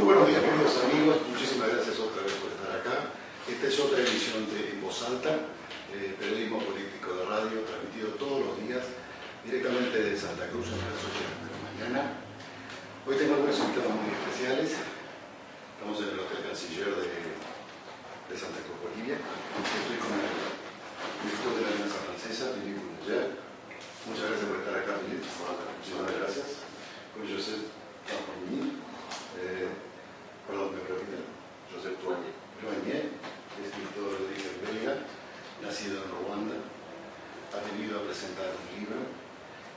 buenos días, queridos amigos. Muchísimas gracias otra vez por estar acá. Esta es otra emisión de En Voz Alta, periodismo político de radio, transmitido todos los días directamente de Santa Cruz a las 8 de la mañana. Hoy tengo algunos invitados muy especiales. Estamos en el Hotel Canciller de Santa Cruz, Bolivia. Estoy con el director de la Alianza Francesa, Philippe Boulanger. Muchas gracias por estar acá, Philippe. Muchísimas gracias. Con Joseph Joignet, perdón, me repiten. Joseph Joignet, escritor de origen belga, nacido en Ruanda, ha venido a presentar un libro.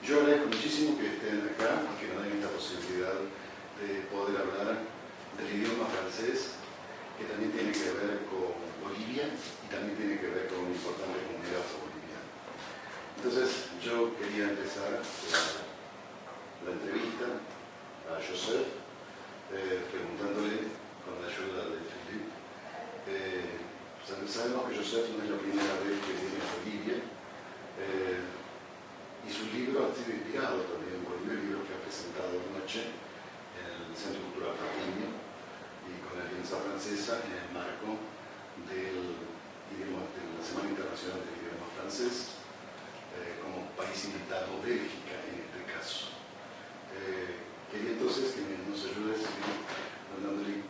Yo agradezco muchísimo que estén acá y que nos den esta posibilidad de poder hablar del idioma francés, que también tiene que ver con Bolivia y también tiene que ver con una importante comunidad afro-boliviana. Entonces, yo quería empezar la entrevista a Joseph, preguntándole, con la ayuda de Philippe, sabemos que Joseph no es la primera vez que viene a Bolivia, y su libro ha sido inspirado también por el libro que ha presentado anoche en el Centro Cultural Patrimonio y con la Alianza Francesa en el marco de la Semana Internacional del Idioma Francés, como país invitado, Bélgica en este caso. Quería entonces que nos ayudes mandándole,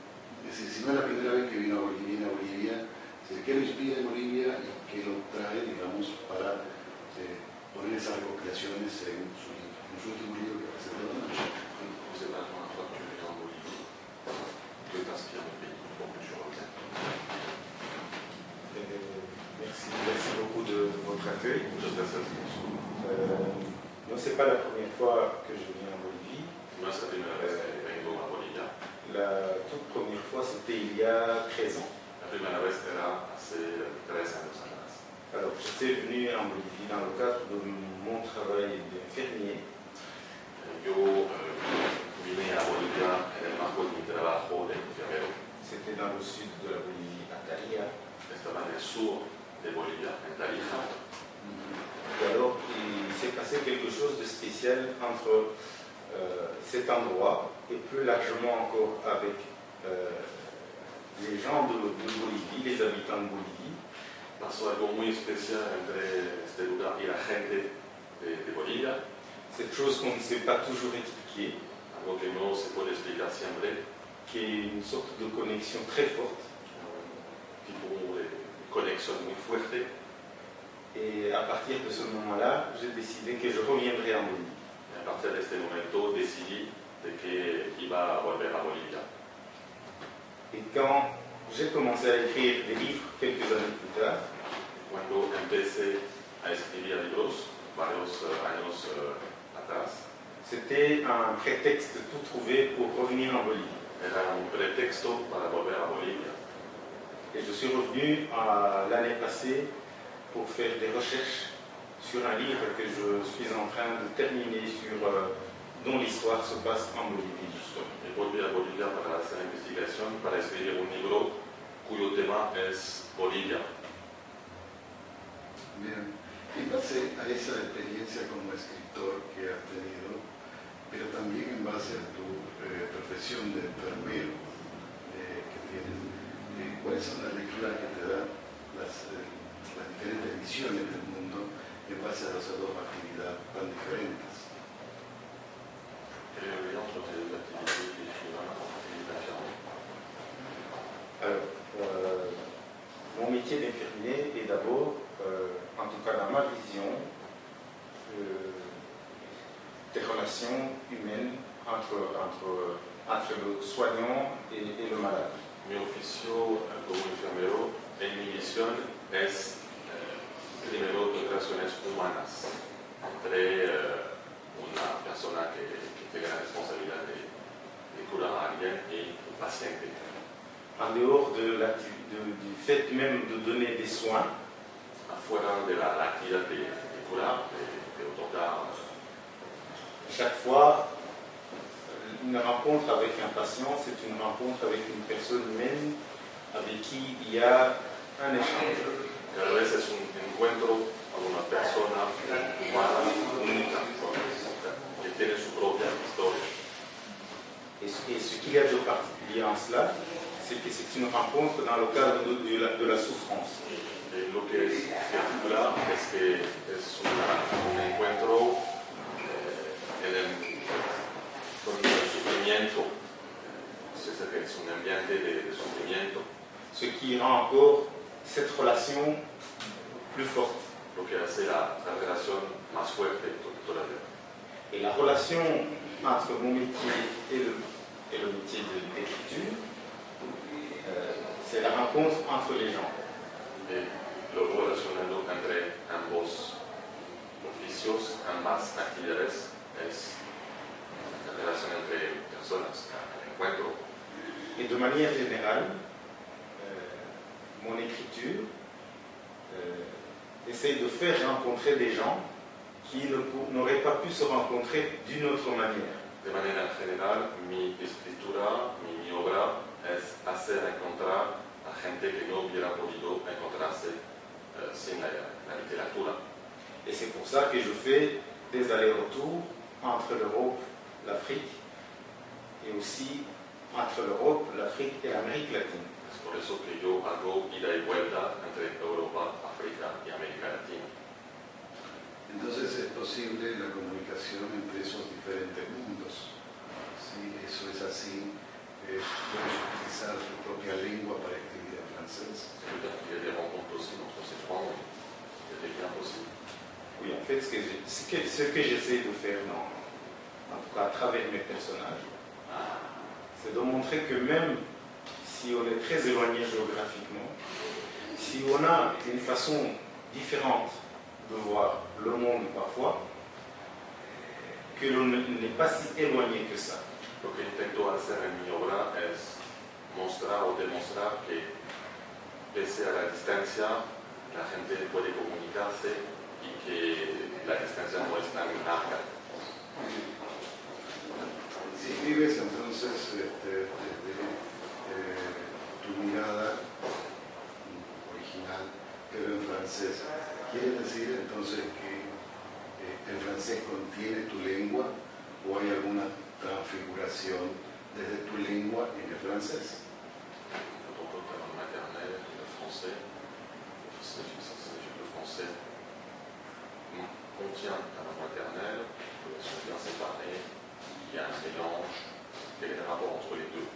es decir, si no es la primera vez que viene a Bolivia, ¿qué lo inspira en Bolivia y qué lo trae, digamos, para poner esas recopilaciones en su último libro que presentó anoche? C'est la première fois que je viens en Bolivie. Que t'inspire le pays pour que je revienne? Merci beaucoup de votre accueil. Muchas gracias. Non, c'est pas la première fois que je viens en Bolivie. No es la primera vez que vengo a Bolivia. La toute première fois, c'était il y a 13 ans. La primera vez era hace 13 años atrás. Alors, j'étais venu en Bolivie dans le cadre de mon travail d'infirmier. Yo vine a Bolivia en el marco de mi trabajo de enfermero. C'était dans le sud de la Bolivie, à Tarija. Estaba en el sur de Bolivia, en Tarija. Et alors, il s'est passé quelque chose de spécial entre cet endroit et plus largement encore avec les gens de Bolivie, les habitants de Bolivie. Pasó algo muy especial entre este lugar y la gente de Bolivia. Cette chose qu'on ne sait pas toujours expliquer, Algo que no se puede explicar siempre, qui est une sorte de connexion très forte. tipo de conexión muy fuerte. Et à partir de ce moment-là, j'ai décidé que je reviendrai en Bolivie. Y a partir de este momento decidí de que iba a volver a Bolivia. Et quand j'ai commencé à écrire des livres quelques années plus tard, Cuando empecé a escribir libros, varios años atrás, c'était un prétexte tout trouvé pour revenir en Bolivie. era un pretexto para volver a Bolivia. Et je suis revenu l'année passée pour faire des recherches sur un livre que je suis en train de terminer dont l'histoire se passe en Bolivie. Y volví a Bolivia para hacer investigación, para escribir un libro cuyo tema es Bolivia. Bien, en base a esa experiencia como escritor que has tenido, pero también en base a tu profesión de enfermero que tienes, ¿cuáles son las lecturas que te dan las diferentes visiones del mundo en base a esas dos actividades tan diferentes? Quel est le lien entre tes activités d'écrivain et d'infirmier? Alors, mon métier d'infirmier est d'abord, en tout cas dans ma vision, des relations humaines entre le soignant et le malade. Mi oficio como enfermero, en mi visión, es primero relaciones humanas entre una persona que tiene la responsabilidad de curar a alguien y un paciente. En dehors du fait même de donner des soins, Afuera de la actividad de curar, de otorgar, chaque fois, une rencontre avec un patient, c'est une rencontre avec une personne humaine avec qui il y a un échange. cada vez es un encuentro con una persona humana única, que tiene su propia historia. Et Et ce qu'il y a de particulier en cela, c'est que c'est une rencontre dans le cadre de la souffrance. Lo que es particular es que es un encuentro con el sufrimiento, es un ambiente de sufrimiento. Ce qui rend encore cette relation plus forte. Lo que hace la relación más fuerte todavía. Et la relation entre mon métier et le métier d'écriture, c'est la rencontre entre les gens. Y lo relacionado entre ambos oficios, ambas actividades, es la relación entre personas, el encuentro. Et de manière générale, mon écriture essaye de faire rencontrer des gens qui n'auraient pas pu se rencontrer d'une autre manière. De manera general, mi escritura, mi obra es hacer encontrar a gente que no hubiera podido encontrarse sin la literatura. Et c'est pour ça que je fais des allers-retours entre l'Europe, l'Afrique, et aussi entre l'Europe, l'Afrique et l'Amérique latine. Es por eso que yo hago ida y vuelta entre Europa, África y América Latina. Entonces es posible la comunicación entre esos diferentes mundos. Si eso es así, puedes utilizar tu propia lengua para escribir en francés. C'est-à-dire qu'il y a des rencontres aussi entre ces trois mondes. Il y a des liens possibles. Oui, en fait, ce que j'essaie de faire, en tout cas à travers mes personnages, c'est de montrer que même si on est très éloigné géographiquement, si on a une façon différente de voir le monde parfois, que l'on n'est pas si éloigné que ça. Lo que intento hacer en mi obra es mostrar o demostrar que pese a la distancia, la gente puede comunicarse y que la distancia no es tan larga. Si escribes entonces desde tu mirada original, pero en francés, ¿quiere decir entonces que el francés contiene tu lengua o hay alguna transfiguración desde tu lengua en el francés? Quand on peut la langue maternelle, le français contient la langue maternelle, sont bien séparés, il y a un mélange, il y a des rapports entre les deux.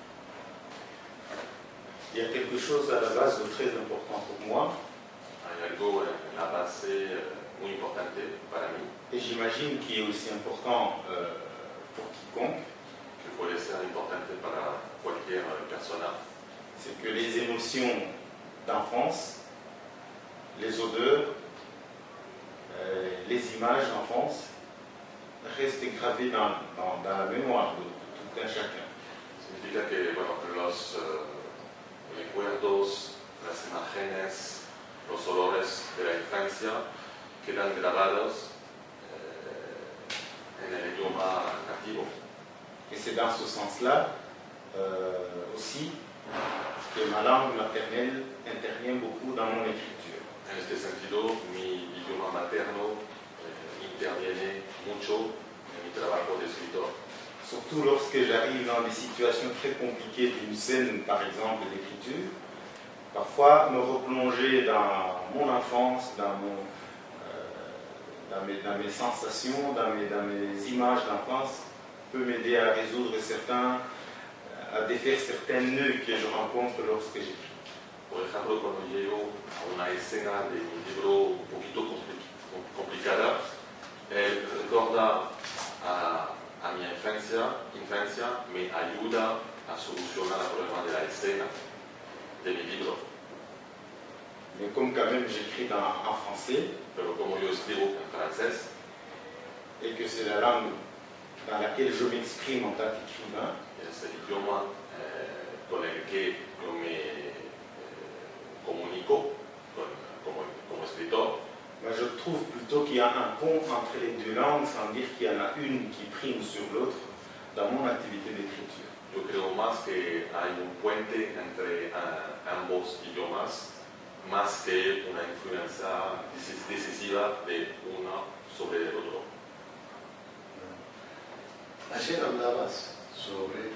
Il y a quelque chose à la base de très important pour moi. Hay algo en la base muy importante para mí, Et j'imagine qu'il est aussi important pour quiconque, que puede ser importante para cualquier persona, c'est que les émotions d'enfance, les odeurs, les images d'enfance restent gravées dans la mémoire de tout un chacun. Significa que bueno, los recuerdos, las imágenes, los olores de la infancia quedan grabados en el idioma nativo. Et c'est dans ce sens-là aussi que ma langue maternelle intervient beaucoup dans mon écriture. En este sentido, mi idioma materno interviene mucho en mi trabajo de escritor. Surtout lorsque j'arrive dans des situations très compliquées d'une scène, par exemple, d'écriture, parfois me replonger dans mon enfance, dans mes sensations, dans mes images d'enfance, peut m'aider à résoudre à défaire certains nœuds que je rencontre lorsque j'écris. Por ejemplo, cuando llego a una escena de un libro un poquito complicada, recordar a mi infancia me ayuda a solucionar el problema de la escena de mi libro. Mais comme quand même j'écris en français, Pero como yo escribo en francés, et que c'est la langue dans laquelle je m'exprime en tant qu'écrivain, es el idioma con el que yo me comunico como escritor, moi je trouve plutôt qu'il y a un pont entre les deux langues, sans dire qu'il y en a une qui prime sur l'autre dans mon activité d'écriture. yo creo más que hay un puente entre ambos idiomas, más que una influencia decisiva de uno sobre el otro. Ayer hablabas sobre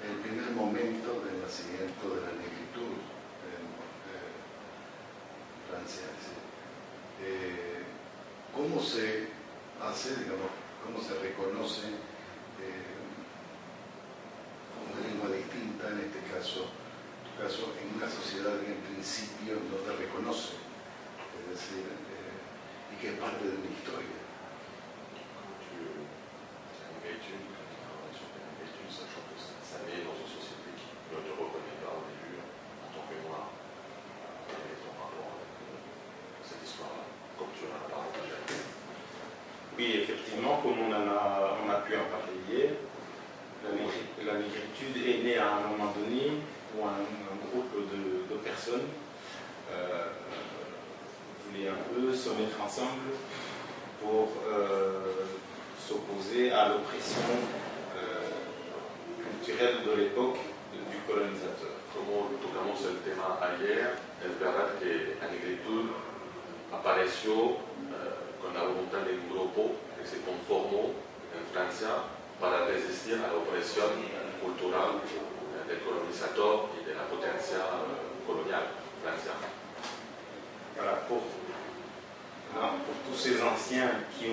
el primer momento del nacimiento de la negritud en Francia. ¿Cómo se hace, digamos, cómo se reconoce una lengua distinta, en este caso, en una sociedad que en principio no te reconoce, es decir, y que es parte de una historia? Sachant que ça naît dans une société qui ne te reconnaît pas au début en tant que noir. Quel est ton rapport avec cette histoire-là, comme tu en as parlé? Oui, effectivement, comme on a pu en parler hier, la négritude est née à un moment donné où un groupe de personnes voulait un peu se mettre ensemble pour s'opposer à l'oppression culturelle de l'époque du colonisateur. Como tocamos el tema ayer, es verdad que la negritud apareció con la voluntad de un grupo que se conformó en Francia para resistir a la opresión cultural del colonizador y de la potencia colonial francesa. Voilà, pour tous ces anciens qui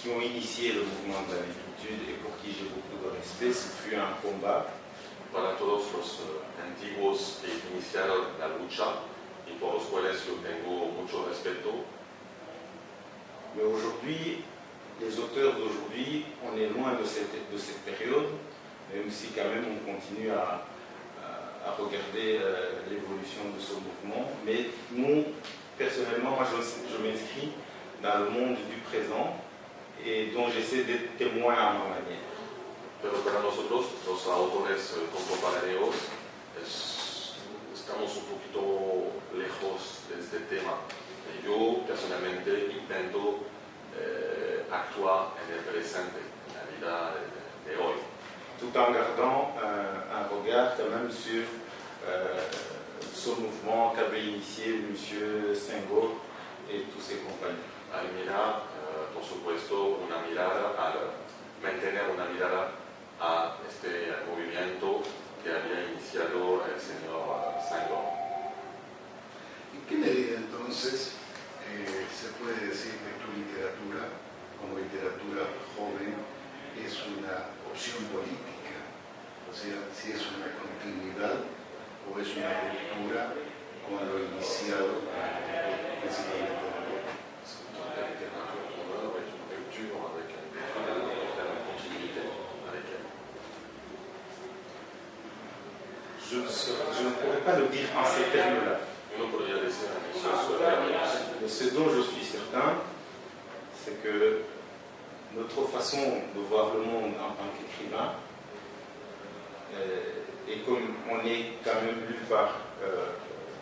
ont initié le mouvement de la négritude et pour qui j'ai beaucoup de respect, ce fut un combat. Para todos los antiguos que iniciaron la lucha y por los cuales yo tengo mucho respeto. Mais aujourd'hui, les auteurs d'aujourd'hui, on est loin de cette période, même si quand même on continue à regarder l'évolution de ce mouvement. Mais nous, personnellement, moi je m'inscris dans le monde du présent et dont j'essaie d'être témoin à ma manière. Pero para nosotros, los autores contemporáneos, estamos un poquito lejos de este tema. Y yo personalmente intento actuar en el presente, en la vida de hoy. Tout en gardant un regard quand même sur ce mouvement qu'avait initié M. Senghor et tous ses compagnons. Al mirar, por supuesto, mantener una mirada a este movimiento que había iniciado el señor Senghor. ¿En qué medida entonces se puede decir que tu literatura, como literatura joven, es una opción política? O sea, si es una continuidad o es una ruptura con lo iniciado principalmente en Europa. Je ne pourrais pas le dire en ces termes-là. Mais ce dont je suis certain, c'est que notre façon de voir le monde en tant qu'écrivain, et comme on est quand même lu par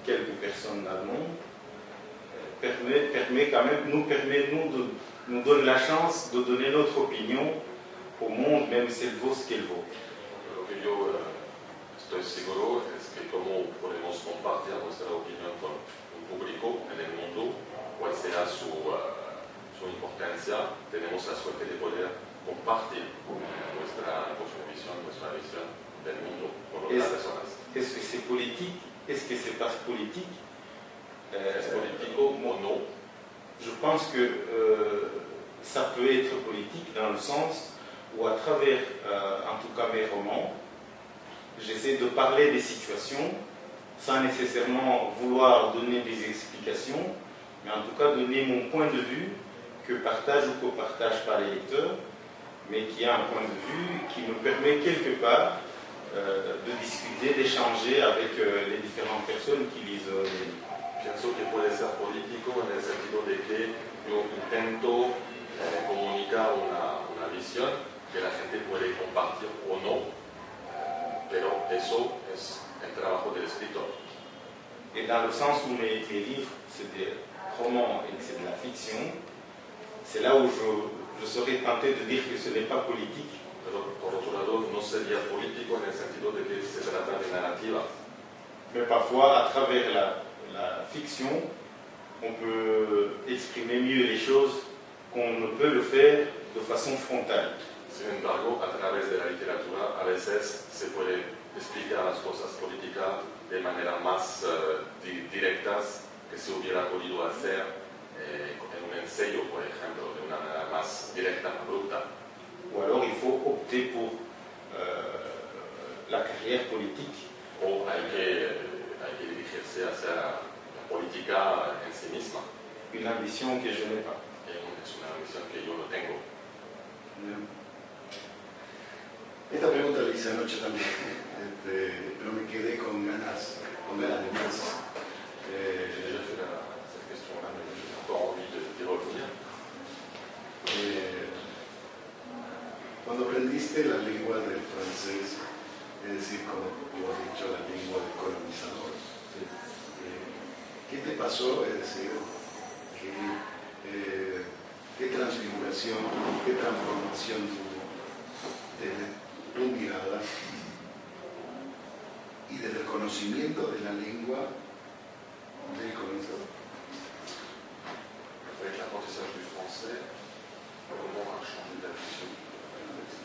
quelques personnes dans le monde, nous donne la chance de donner notre opinion au monde, même si elle vaut ce qu'elle vaut. Estoy seguro es que como podemos compartir nuestra opinión con un público en el mundo, cual sea su importancia, tenemos la suerte de poder compartir nuestra visión del mundo con otras personas. Est-ce que c'est politique? Est-ce que c'est pas politique? ¿Es político o no? Je pense que ça peut être politique dans le sens où à travers, en tout cas mes romans, j'essaie de parler des situations sans nécessairement vouloir donner des explications, mais en tout cas donner mon point de vue que partage ou que partage pas les lecteurs, mais qui a un point de vue qui me permet quelque part de discuter, d'échanger avec les différentes personnes qui lisent les livres. Pienso que puede ser político en el sentido de que yo intento comunicar una visión que la gente puede compartir o no. Pero eso es el trabajo del escritor. Et dans le sens où mes livres, c'est des romans et que c'est de la fiction, c'est là où je serais tenté de dire que ce n'est pas politique. Pero por otro lado, no sería político en el sentido de que se trata de narrativa. Mais parfois, à travers la fiction, on peut exprimer mieux les choses qu'on ne peut le faire de façon frontale. Sin embargo, a través de la literatura, a veces se puede explicar las cosas políticas de manera más directas que se hubiera podido hacer en un ensayo, por ejemplo, de una manera más directa, abrupta. Ou alors il faut opter pour la carrière politique. O hay que dirigirse hacia la política en sí misma. Une ambition que je n'ai pas. Es una ambición que yo no tengo. Esta pregunta la hice anoche también, pero me quedé con ganas de más. J'ai déjà fait cette question-là, mais j'ai encore envie de revenir. Cuando aprendiste la lengua del francés, es decir, como tú has dicho, la lengua del colonizador, ¿qué te pasó? Es decir, ¿qué transfiguración, qué transformación tuvo desde tu mirada y desde el conocimiento de la lengua del colonizador? Avec l'apprentissage du français, comment a changé la vision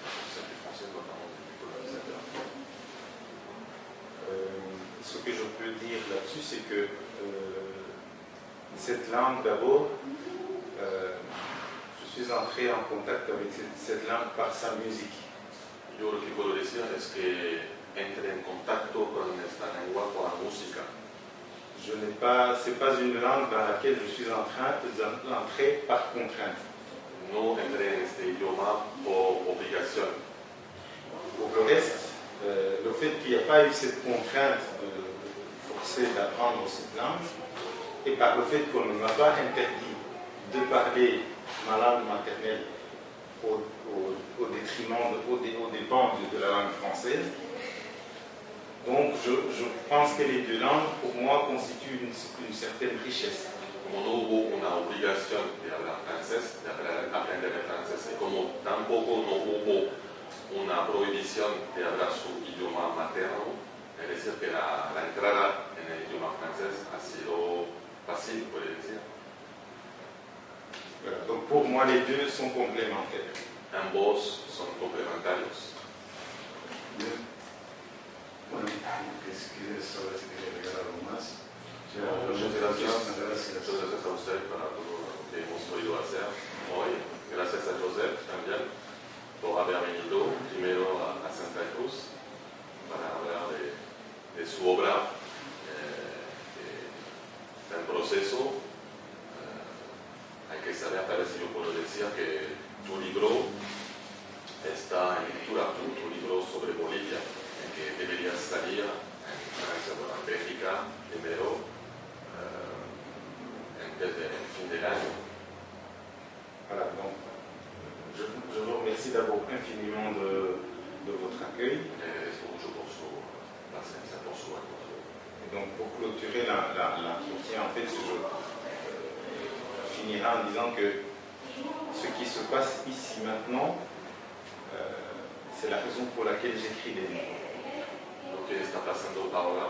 l'apprentissage du français, notamment du colonisateur? Ce que je peux dire là-dessus, c'est que cette langue, d'abord, je suis entré en contact avec cette langue par sa musique. Yo lo que puedo decir es que entré en contacto con esta lengua por la música. C'est pas une langue dans laquelle je suis en train d'entrer par contrainte. No entré en este idioma por obligación. Pour le reste, le fait qu'il n'y a pas eu cette contrainte de forcer d'apprendre cette langue, et par le fait qu'on ne m'a pas interdit de parler ma langue maternelle au détriment, aux dépens de la langue française. Donc je pense que les deux langues, pour moi, constituent une certaine richesse. Como no hubo una obligación de hablar francés, de aprender el francés, y como tampoco no hubo una prohibición de hablar su idioma materno, es decir, que la entrada en el idioma francés ha sido fácil, puede decir. Voilà, donc pour moi, les deux sont complémentaires. Ambos son complementarios. Bien. Bueno, ¿quieres saber si quieres agregar algo más? Muchas gracias a usted para todo lo que hemos podido hacer hoy. Gracias a Joseph también por haber venido primero a Santa Cruz para hablar de su obra, del proceso. Hay que saber, tal vez yo puedo decir que tu libro está en lectura, tu libro sobre Bolivia, que debería salir en Francia, en Bélgica primero, desde el fin del año. Voilà, donc je vous remercie d'abord infiniment de votre accueil. Agradezco mucho por su paciencia, por su acogido. Et donc pour clôturer l'entretien, en fait, je finirai en disant que ce qui se passe ici maintenant, c'est la raison pour laquelle j'écris des livres. Lo que está pasando ahora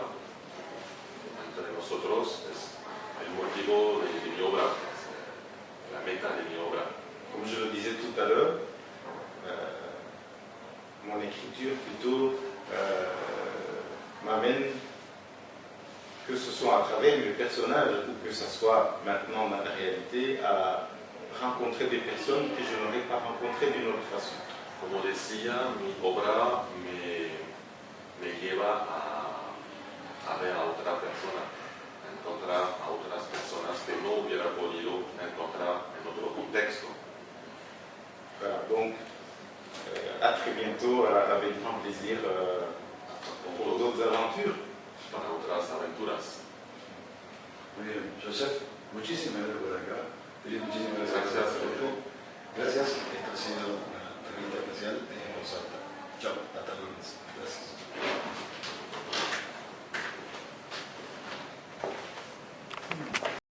entre nosotros es el motivo de mi obra, la meta de mi obra. Comme je le disais tout à l'heure, mon écriture plutôt m'amène, que ce soit à travers mes personnages ou que ce soit maintenant dans la réalité, à rencontrer des personnes que je n'aurais pas rencontrées d'une autre façon. Como decía, mi obra me lleva a ver a otra persona, a encontrar a otras personas que no hubiera podido encontrar en otro contexto. Voilà, donc à très bientôt, avec grand plaisir pour d'autres aventures. Para otras aventuras. Muy bien, Joseph, muchísimas gracias por acá. Felipe, muchísimas gracias. Gracias. Gracias. Esto ha sido